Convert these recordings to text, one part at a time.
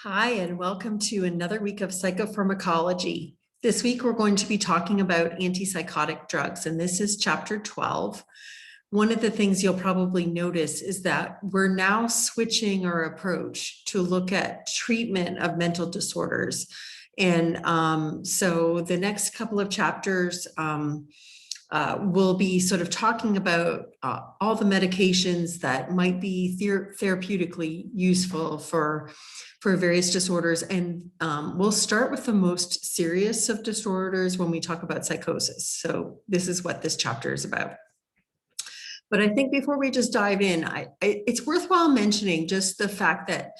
Hi, and welcome to another week of Psychopharmacology. This week, we're going to be talking about antipsychotic drugs, and this is chapter 12. One of the things you'll probably notice is that we're now switching our approach to look at treatment of mental disorders. And so the next couple of chapters we'll be sort of talking about all the medications that might be therapeutically useful for various disorders. And we'll start with the most serious of disorders when we talk about psychosis. So this is what this chapter is about. But I think before we just dive in, it's worthwhile mentioning just the fact that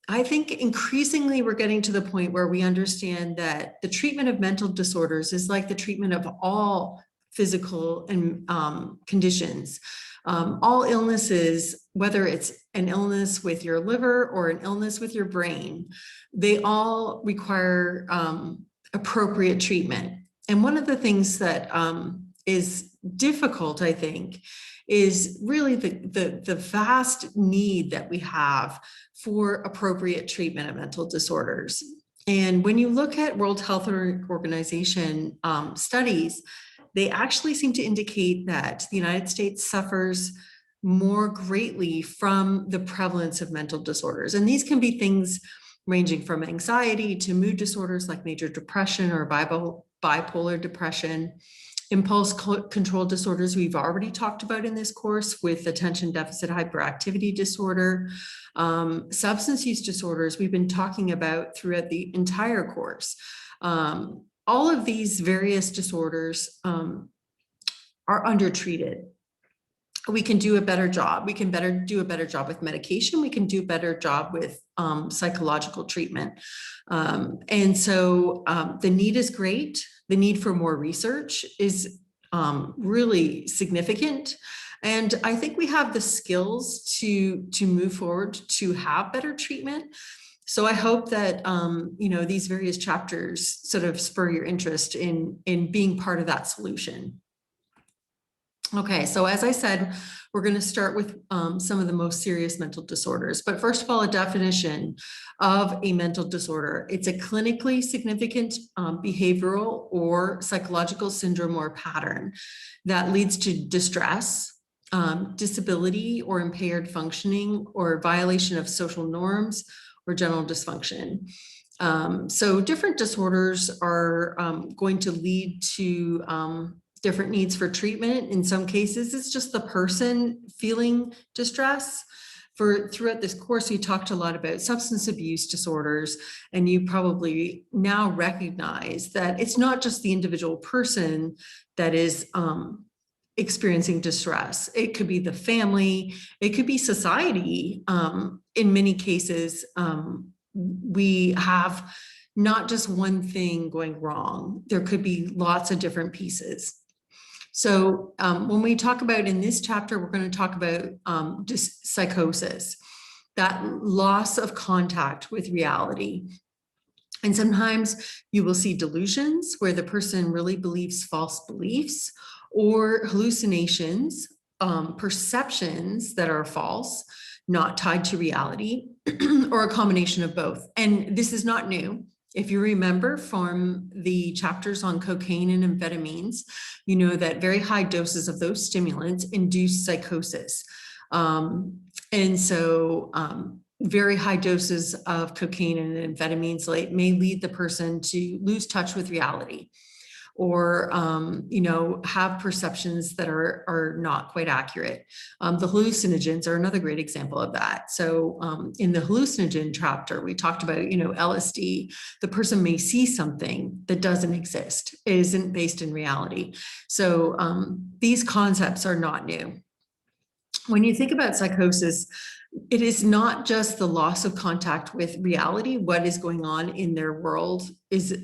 I think increasingly we're getting to the point where we understand that the treatment of mental disorders is like the treatment of all physical and conditions. All illnesses, whether it's an illness with your liver or an illness with your brain, they all require appropriate treatment. And one of the things that is difficult, I think, is really the vast need that we have for appropriate treatment of mental disorders. And when you look at World Health Organization studies, they actually seem to indicate that the United States suffers more greatly from the prevalence of mental disorders. And these can be things ranging from anxiety to mood disorders like major depression or bipolar depression. Impulse control disorders we've already talked about in this course with attention deficit hyperactivity disorder. Substance use disorders we've been talking about throughout the entire course. All of these various disorders are undertreated. We can do a better job. We can do a better job with medication. We can do a better job with psychological treatment. And so the need is great. The need for more research is really significant. And I think we have the skills to move forward to have better treatment. So I hope that these various chapters sort of spur your interest in being part of that solution. Okay, so as I said, we're going to start with some of the most serious mental disorders. But first of all, a definition of a mental disorder. It's a clinically significant behavioral or psychological syndrome or pattern that leads to distress, disability or impaired functioning, or violation of social norms or general dysfunction. So different disorders are going to lead to different needs for treatment. In some cases, it's just the person feeling distress. Throughout this course, we talked a lot about substance abuse disorders, and you probably now recognize that it's not just the individual person that is experiencing distress. It could be the family, it could be society. In many cases, we have not just one thing going wrong. There could be lots of different pieces. So when we talk about in this chapter, we're going to talk about just psychosis, that loss of contact with reality. And sometimes you will see delusions where the person really believes false beliefs, or hallucinations, perceptions that are false, not tied to reality, or a combination of both. And this is not new. If you remember from the chapters on cocaine and amphetamines, you know that very high doses of those stimulants induce psychosis. And so very high doses of cocaine and amphetamines may lead the person to lose touch with reality, or have perceptions that are not quite accurate. The hallucinogens are another great example of that. So in the hallucinogen chapter, we talked about LSD. The person may see something that doesn't exist. It isn't based in reality. So these concepts are not new. When you think about psychosis, it is not just the loss of contact with reality. What is going on in their world is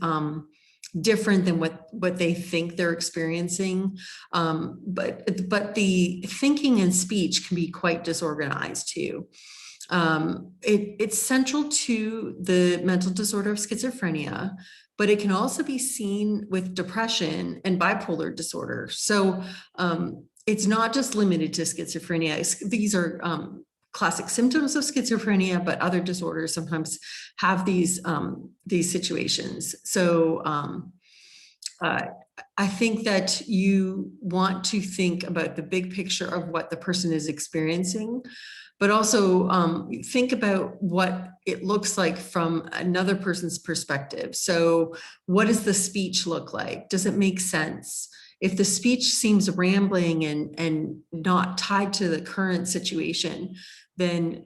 different than what they think they're experiencing. But the thinking and speech can be quite disorganized too. It's central to the mental disorder of schizophrenia, but it can also be seen with depression and bipolar disorder. So it's not just limited to schizophrenia. These are classic symptoms of schizophrenia, but other disorders sometimes have these situations. So I think that you want to think about the big picture of what the person is experiencing, but also think about what it looks like from another person's perspective. So what does the speech look like? Does it make sense? If the speech seems rambling and not tied to the current situation, then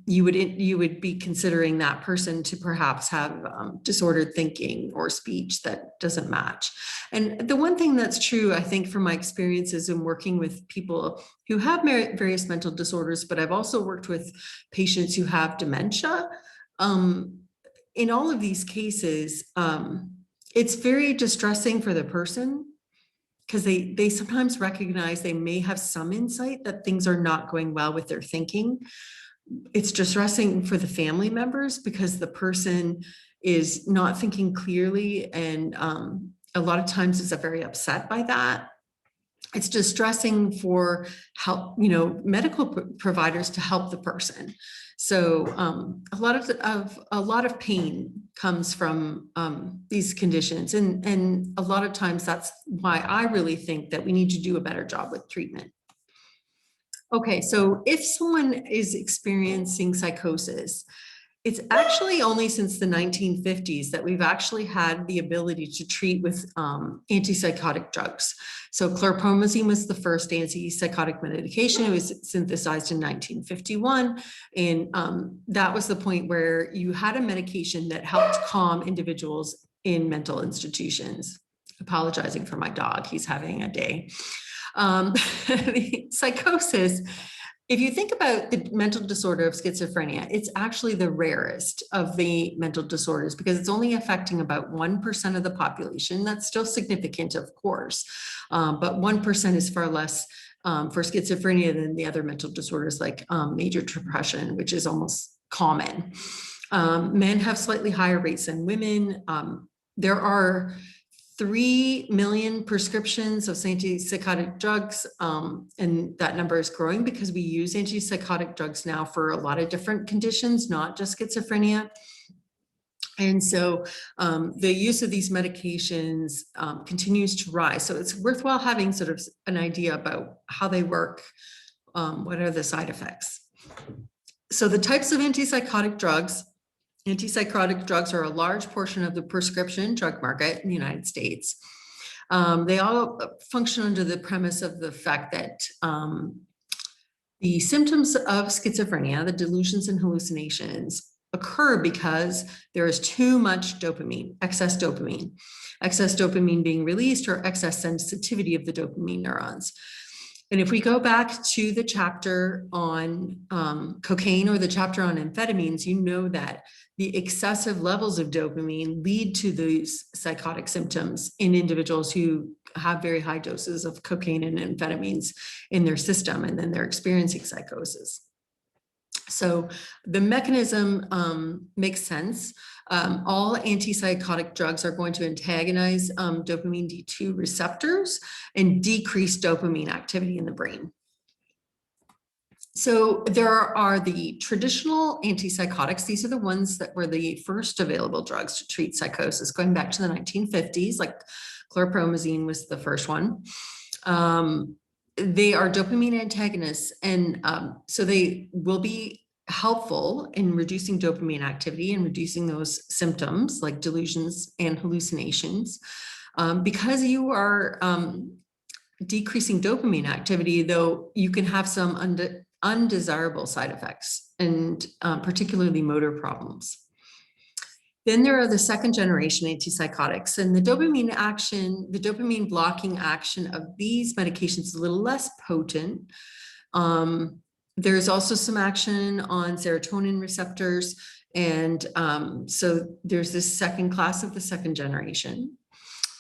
you would be considering that person to perhaps have disordered thinking or speech that doesn't match. And the one thing that's true, I think, from my experiences in working with people who have various mental disorders, but I've also worked with patients who have dementia. In all of these cases, it's very distressing for the person, because they sometimes recognize they may have some insight that things are not going well with their thinking. It's distressing for the family members because the person is not thinking clearly, and a lot of times is very upset by that. It's distressing for help, medical providers to help the person. So a lot of pain comes from these conditions, and a lot of times that's why I really think that we need to do a better job with treatment. Okay, so if someone is experiencing psychosis, it's actually only since the 1950s that we've actually had the ability to treat with antipsychotic drugs. So chlorpromazine was the first antipsychotic medication. It was synthesized in 1951. And that was the point where you had a medication that helped calm individuals in mental institutions. Apologizing for my dog, he's having a day. Psychosis, if you think about the mental disorder of schizophrenia, it's actually the rarest of the mental disorders because it's only affecting about 1% of the population. That's still significant, of course, but 1% is far less for schizophrenia than the other mental disorders like major depression, which is almost common. Men have slightly higher rates than women. There are 3 million prescriptions of antipsychotic drugs, and that number is growing because we use antipsychotic drugs now for a lot of different conditions, not just schizophrenia. And so the use of these medications continues to rise. So it's worthwhile having sort of an idea about how they work, what are the side effects. So the types of antipsychotic drugs. Antipsychotic drugs are a large portion of the prescription drug market in the United States. They all function under the premise of the fact that the symptoms of schizophrenia, the delusions and hallucinations, occur because there is too much dopamine, excess dopamine being released, or excess sensitivity of the dopamine neurons. And if we go back to the chapter on cocaine or the chapter on amphetamines, you know that the excessive levels of dopamine lead to these psychotic symptoms in individuals who have very high doses of cocaine and amphetamines in their system, and then they're experiencing psychosis. So the mechanism makes sense. All antipsychotic drugs are going to antagonize dopamine D2 receptors and decrease dopamine activity in the brain. So there are the traditional antipsychotics. These are the ones that were the first available drugs to treat psychosis, going back to the 1950s, like chlorpromazine was the first one. They are dopamine antagonists, and so they will be helpful in reducing dopamine activity and reducing those symptoms like delusions and hallucinations. Because you are decreasing dopamine activity, though, you can have some undesirable side effects, and particularly motor problems. Then there are the second generation antipsychotics, and the dopamine blocking action of these medications is a little less potent. There's also some action on serotonin receptors. And so there's this second class of the second generation.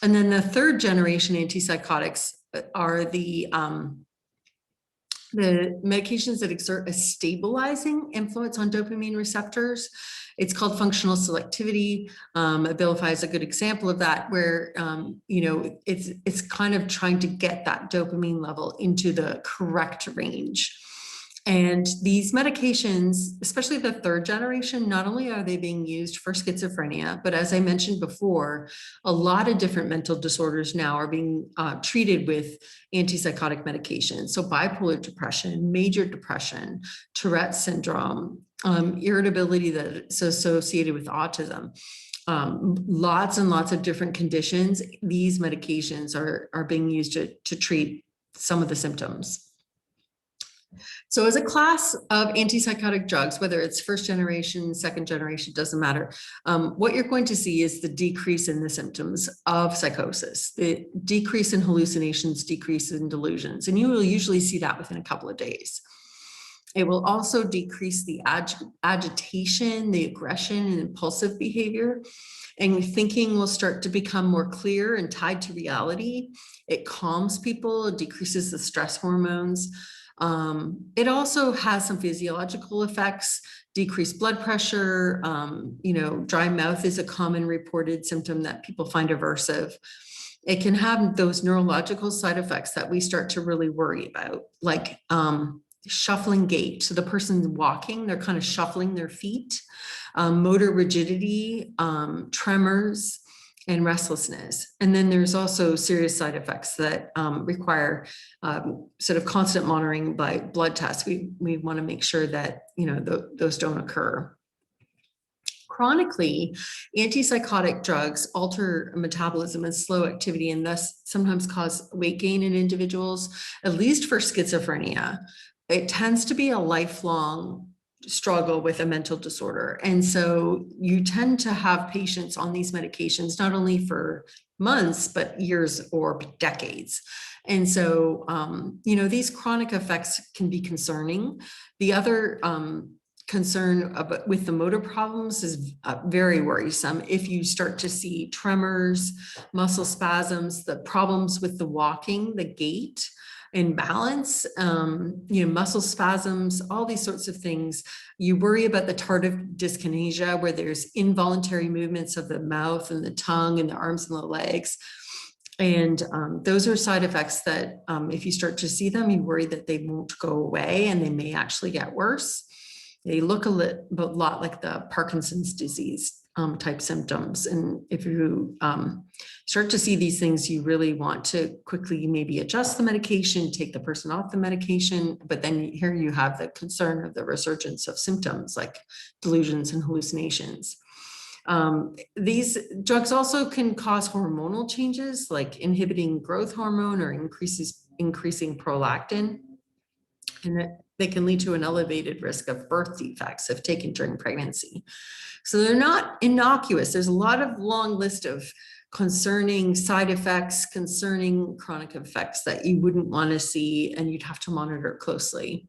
And then the third generation antipsychotics are the medications that exert a stabilizing influence on dopamine receptors. It's called functional selectivity. Abilify is a good example of that, where it's kind of trying to get that dopamine level into the correct range. And these medications, especially the third generation, not only are they being used for schizophrenia, but as I mentioned before, a lot of different mental disorders now are being treated with antipsychotic medications. So bipolar depression, major depression, Tourette syndrome, irritability that's associated with autism. Lots and lots of different conditions. These medications are being used to treat some of the symptoms. So as a class of antipsychotic drugs, whether it's first generation, second generation, doesn't matter, what you're going to see is the decrease in the symptoms of psychosis, the decrease in hallucinations, decrease in delusions, and you will usually see that within a couple of days. It will also decrease the agitation, the aggression, and impulsive behavior. And thinking will start to become more clear and tied to reality. It calms people, it decreases the stress hormones. It also has some physiological effects, decreased blood pressure. Dry mouth is a common reported symptom that people find aversive. It can have those neurological side effects that we start to really worry about, like shuffling gait. So the person's walking, they're kind of shuffling their feet, motor rigidity, tremors, and restlessness. And then there's also serious side effects that require sort of constant monitoring by blood tests. We want to make sure that those don't occur. Chronically, antipsychotic drugs alter metabolism and slow activity, and thus sometimes cause weight gain in individuals, at least for schizophrenia. It tends to be a lifelong struggle with a mental disorder. And so you tend to have patients on these medications, not only for months, but years or decades. And so, these chronic effects can be concerning. The other concern with the motor problems is very worrisome. If you start to see tremors, muscle spasms, the problems with the walking, the gait, imbalance, muscle spasms, all these sorts of things. You worry about the tardive dyskinesia, where there's involuntary movements of the mouth and the tongue and the arms and the legs. And those are side effects that if you start to see them, you worry that they won't go away and they may actually get worse. They look a lot like the Parkinson's disease type symptoms. And if you start to see these things, you really want to quickly maybe adjust the medication, take the person off the medication. But then here you have the concern of the resurgence of symptoms like delusions and hallucinations. These drugs also can cause hormonal changes, like inhibiting growth hormone or increasing prolactin. And they can lead to an elevated risk of birth defects if taken during pregnancy. So they're not innocuous. There's a long list of concerning side effects, concerning chronic effects that you wouldn't want to see, and you'd have to monitor closely.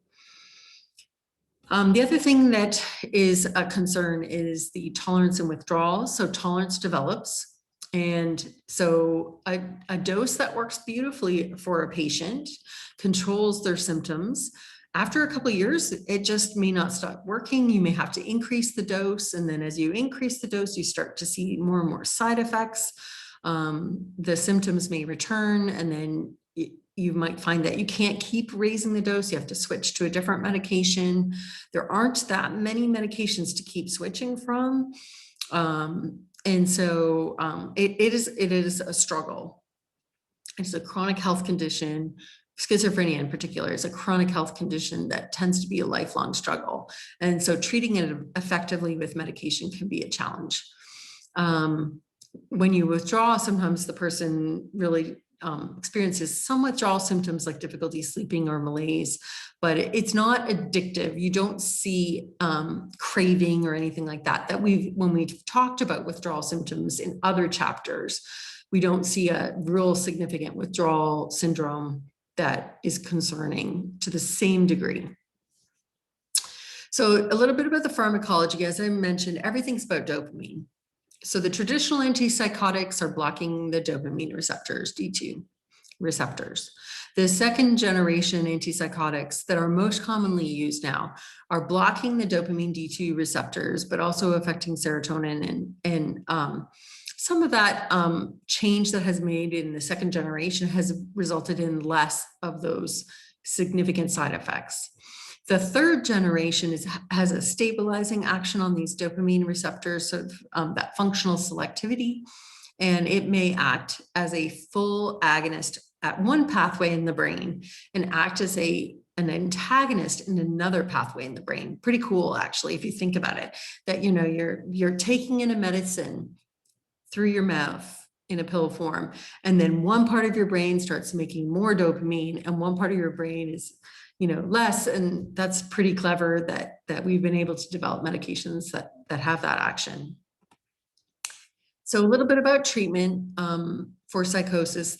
The other thing that is a concern is the tolerance and withdrawal. So tolerance develops. And so a dose that works beautifully for a patient controls their symptoms. After a couple of years, it just may not stop working. You may have to increase the dose. And then as you increase the dose, you start to see more and more side effects. The symptoms may return, and then you might find that you can't keep raising the dose. You have to switch to a different medication. There aren't that many medications to keep switching from. And so it is a struggle. It's a chronic health condition. Schizophrenia in particular is a chronic health condition that tends to be a lifelong struggle. And so treating it effectively with medication can be a challenge. When you withdraw, sometimes the person really experiences some withdrawal symptoms like difficulty sleeping or malaise, but it's not addictive. You don't see craving or anything like that. When we've talked about withdrawal symptoms in other chapters, we don't see a real significant withdrawal syndrome that is concerning to the same degree. So a little bit about the pharmacology. As I mentioned, everything's about dopamine. So the traditional antipsychotics are blocking the dopamine receptors, D2 receptors. The second generation antipsychotics that are most commonly used now are blocking the dopamine D2 receptors, but also affecting serotonin, and some of that change that has made in the second generation has resulted in less of those significant side effects. The third generation has a stabilizing action on these dopamine receptors, sort of that functional selectivity, and it may act as a full agonist at one pathway in the brain and act as an antagonist in another pathway in the brain. Pretty cool, actually, if you think about it, that you're taking in a medicine through your mouth in a pill form, and then one part of your brain starts making more dopamine and one part of your brain is less. And that's pretty clever that we've been able to develop medications that have that action. So a little bit about treatment for psychosis.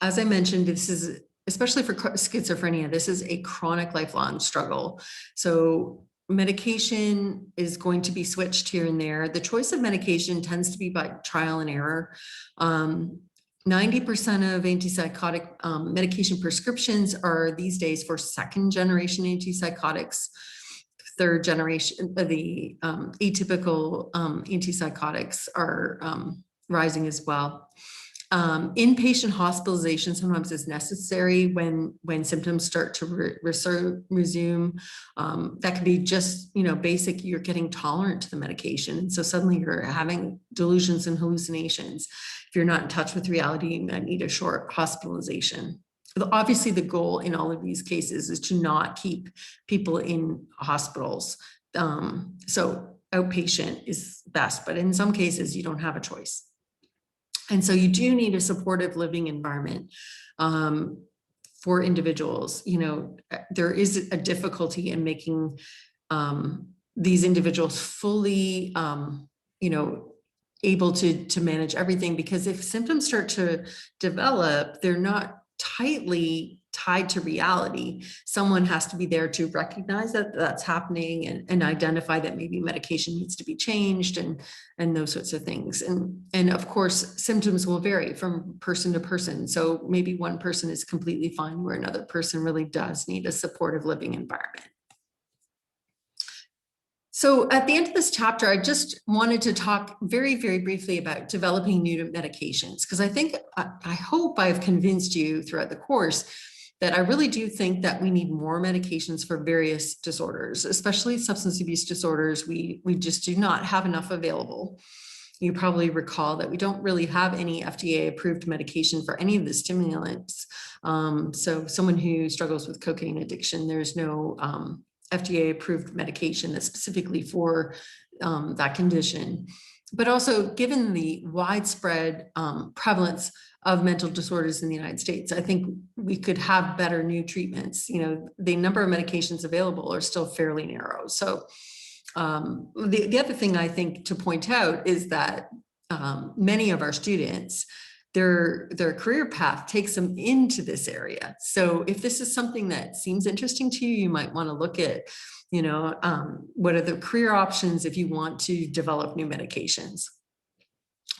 As I mentioned, this is, especially for schizophrenia, this is a chronic lifelong struggle. So medication is going to be switched here and there. The choice of medication tends to be by trial and error. 90% of antipsychotic medication prescriptions are these days for second generation antipsychotics. Third generation of the atypical antipsychotics are rising as well. Inpatient hospitalization sometimes is necessary when symptoms start to resume. That could be just, basic, you're getting tolerant to the medication. And so suddenly you're having delusions and hallucinations. If you're not in touch with reality, you might need a short hospitalization. Obviously, the goal in all of these cases is to not keep people in hospitals. So outpatient is best, but in some cases you don't have a choice. And so you do need a supportive living environment for individuals. There is a difficulty in making these individuals fully, able to manage everything, because if symptoms start to develop, they're not tightly tied to reality. Someone has to be there to recognize that that's happening and identify that maybe medication needs to be changed and those sorts of things. And of course, symptoms will vary from person to person. So maybe one person is completely fine where another person really does need a supportive living environment. So at the end of this chapter, I just wanted to talk very, very briefly about developing new medications, because I hope I've convinced you throughout the course that I really do think that we need more medications for various disorders, especially substance abuse disorders. We just do not have enough available. You probably recall that we don't really have any FDA-approved medication for any of the stimulants. So someone who struggles with cocaine addiction, there's no FDA-approved medication that's specifically for that condition. But also, given the widespread prevalence of mental disorders in the United States, I think we could have better new treatments. The number of medications available are still fairly narrow. So the other thing I think to point out is that many of our students, their career path takes them into this area. So if this is something that seems interesting to you, you might want to look at, what are the career options if you want to develop new medications.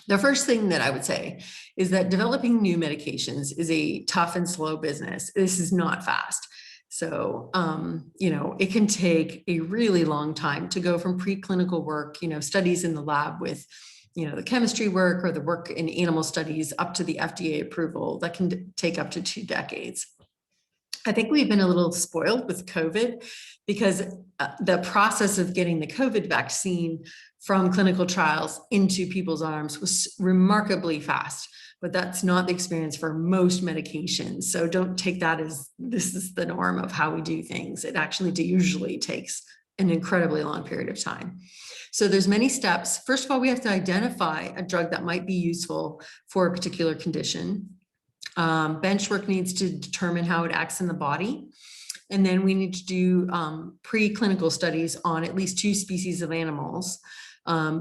The first thing that I would say is that developing new medications is a tough and slow business. This is not fast. So, it can take a really long time to go from preclinical work, studies in the lab with the chemistry work or the work in animal studies up to the FDA approval. That can take up to 2 decades. I think we've been a little spoiled with COVID because the process of getting the COVID vaccine from clinical trials into people's arms was remarkably fast, but that's not the experience for most medications. So don't take that as this is the norm of how we do things. It actually usually takes an incredibly long period of time. So there's many steps. First of all, we have to identify a drug that might be useful for a particular condition. Bench work needs to determine how it acts in the body. And then we need to do preclinical studies on at least 2 species of animals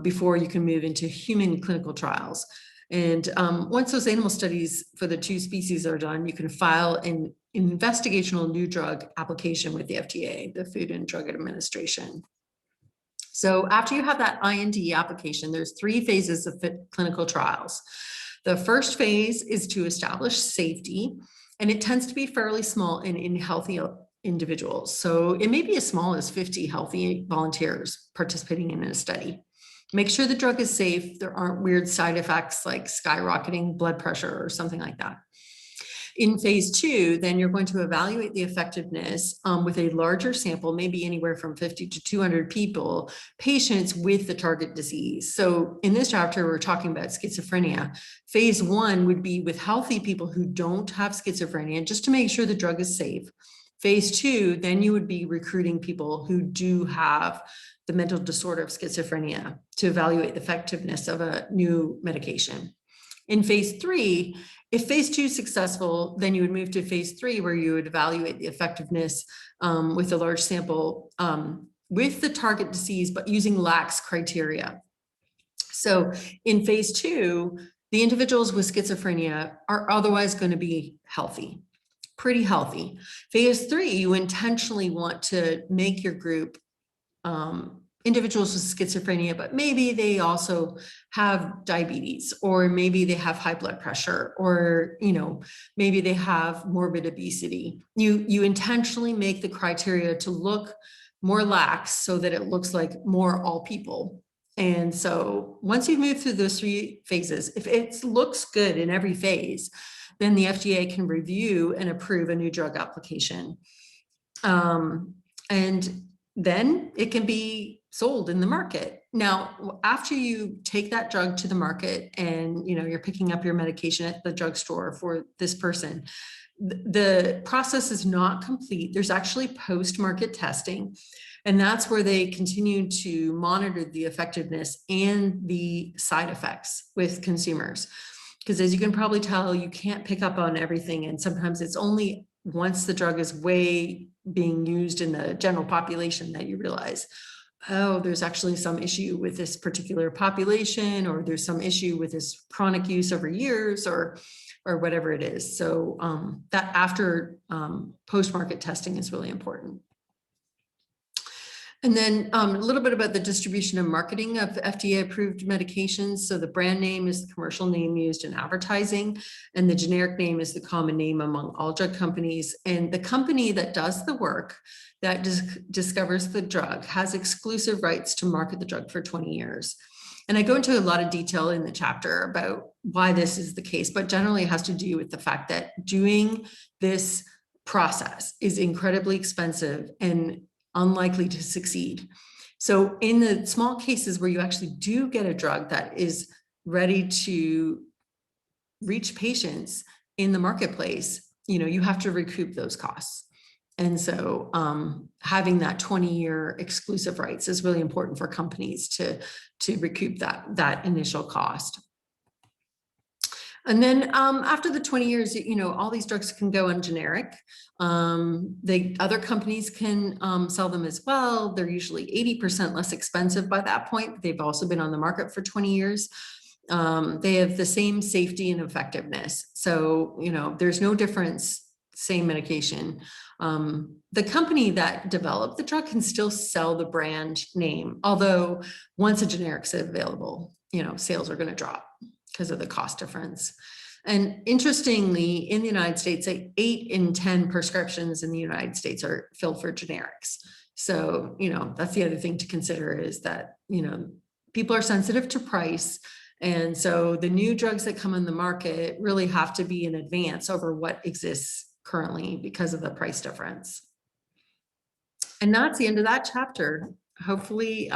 before you can move into human clinical trials. And once those animal studies for the 2 species are done, you can file an investigational new drug application with the FDA, the Food and Drug Administration. So after you have that IND application, there's 3 phases of clinical trials. The first phase is to establish safety, and it tends to be fairly small in healthy individuals. So it may be as small as 50 healthy volunteers participating in a study. Make sure the drug is safe. There aren't weird side effects like skyrocketing blood pressure or something like that. In phase 2, then you're going to evaluate the effectiveness with a larger sample, maybe anywhere from 50 to 200 people, patients with the target disease. So in this chapter, we're talking about schizophrenia. Phase 1 would be with healthy people who don't have schizophrenia, just to make sure the drug is safe. Phase 2, then you would be recruiting people who do have the mental disorder of schizophrenia to evaluate the effectiveness of a new medication. In phase 3, if phase 2 is successful, then you would move to phase 3, where you would evaluate the effectiveness with a large sample with the target disease, but using lax criteria. So in phase 2, the individuals with schizophrenia are otherwise going to be healthy, pretty healthy. Phase 3, you intentionally want to make your group individuals with schizophrenia, but maybe they also have diabetes, or maybe they have high blood pressure, or maybe they have morbid obesity. You intentionally make the criteria to look more lax so that it looks like more all people. And so once you've moved through those 3 phases, if it looks good in every phase, then the FDA can review and approve a new drug application. And then it can be sold in the market. Now, after you take that drug to the market and you're picking up your medication at the drugstore for this person, the process is not complete. There's actually post-market testing, and that's where they continue to monitor the effectiveness and the side effects with consumers. Because as you can probably tell, you can't pick up on everything, and sometimes it's only once the drug is way being used in the general population that you realize, oh, there's actually some issue with this particular population, or there's some issue with this chronic use over years, or whatever it is. So that after post-market testing is really important. And then a little bit about the distribution and marketing of FDA-approved medications. So the brand name is the commercial name used in advertising, and the generic name is the common name among all drug companies. And the company that does the work, that discovers the drug, has exclusive rights to market the drug for 20 years. And I go into a lot of detail in the chapter about why this is the case, but generally it has to do with the fact that doing this process is incredibly expensive and unlikely to succeed. So in the small cases where you actually do get a drug that is ready to reach patients in the marketplace, you have to recoup those costs. And so having that 20-year exclusive rights is really important for companies to recoup that initial cost. And then after the 20 years, all these drugs can go on generic. The other companies can sell them as well. They're usually 80% less expensive by that point. They've also been on the market for 20 years. They have the same safety and effectiveness. So, there's no difference, same medication. The company that developed the drug can still sell the brand name, although once a generic's available, sales are going to drop because of the cost difference. And interestingly, in the United States, 8 in 10 prescriptions in the United States are filled for generics. So, that's the other thing to consider, is that, people are sensitive to price. And so the new drugs that come on the market really have to be in advance over what exists currently because of the price difference. And that's the end of that chapter. Hopefully,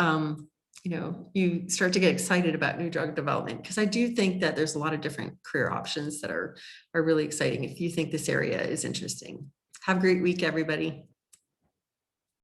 you start to get excited about new drug development, because I do think that there's a lot of different career options that are really exciting if you think this area is interesting. Have a great week, everybody.